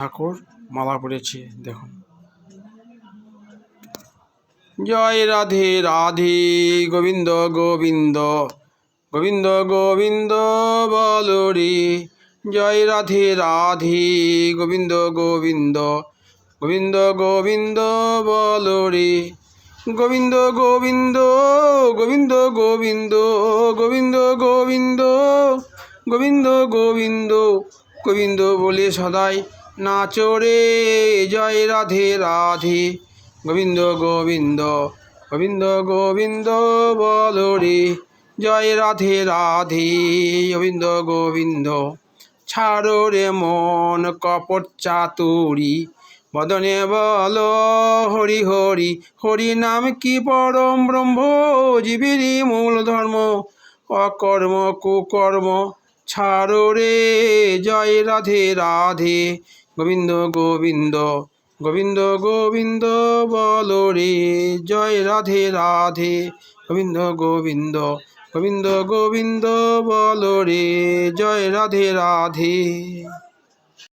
ঠাকুর মালা পড়েছে দেখুন। জয় রাধে রাধে গোবিন্দ গোবিন্দ গোবিন্দ গোবিন্দ বলো রে। জয় রাধে রাধে গোবিন্দ গোবিন্দ গোবিন্দ গোবিন্দ বলো রে। গোবিন্দ গোবিন্দ গোবিন্দ গোবিন্দ গোবিন্দ গোবিন্দ গোবিন্দ গোবিন্দ গোবিন্দ বলে সদাই নাচো রে। জয় রাধে রাধে গোবিন্দ গোবিন্দ গোবিন্দ গোবিন্দ বলো রে। জয় রাধে রাধে গোবিন্দ গোবিন্দ। ছাড়ো রে মন কপট চাতুরি, বদনে বলো হরি হরি। হরি নাম কি পরম ব্রহ্ম, জীবেরই মূল ধর্ম। অকর্ম কুকর্ম ছাড়ো রে। জয় রাধে রাধে গোবিন্দ গোবিন্দ গোবিন্দ গোবিন্দ বলো রে। জয় রাধে রাধে গোবিন্দ গোবিন্দ গোবিন্দ গোবিন্দ বলো রে। জয় রাধে রাধে।